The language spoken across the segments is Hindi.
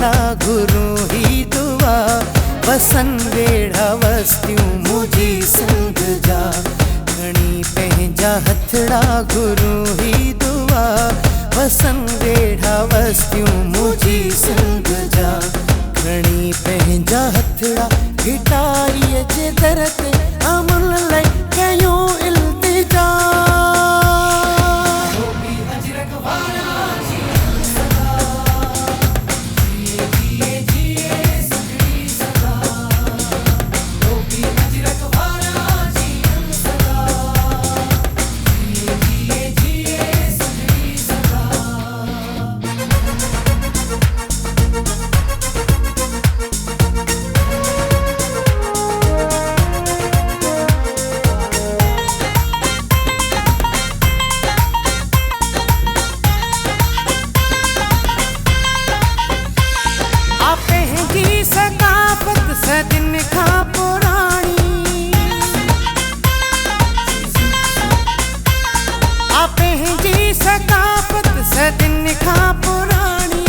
हथड़ा गुरु ही दुआ वसन वेड़ा वस्तियों मुझी संग जा घणी पंहिंजा हथड़ा गुरु ही दुआ वसन वेड़ा वस्तियों मुझी संग जा घणी पंहिंजा हथड़ा गिटारीअ जे दर ते अमन लाइ कयूं इल्तिजा सदिन खां पुराणी पंहिंजी सकाफ़त सदिन खां पुराणी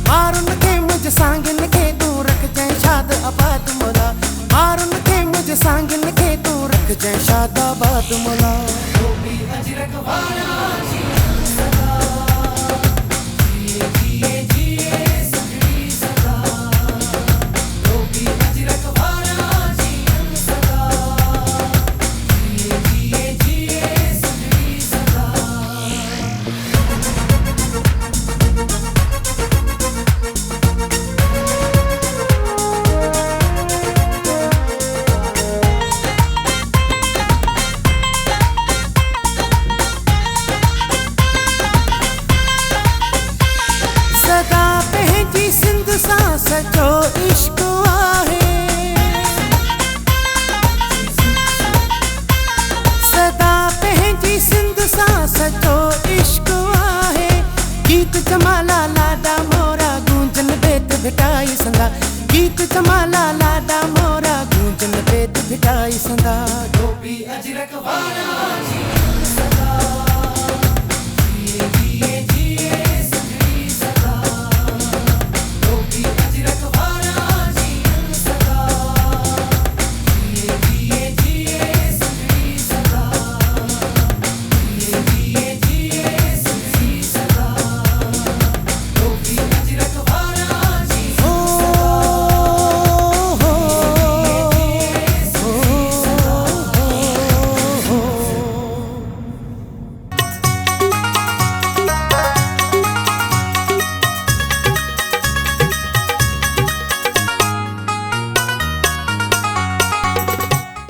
मारुन खे मुझ सांगिन खे तूं रखजांइ शाद आबाद मोला मारुन खे मुझ सांगिन खे तूं रखजांइ शाद आबाद मोला सचो इश्क आहे सदा पंहिंजी सिंध सां सचो इश्क आहे गीत जमाला लाडा मोरा गूंजन बेत भिटाई संदा गीत जमाला लाडा मोरा गूंजन बेत भिटाई संदा गोपी अजरक वारा जी सदा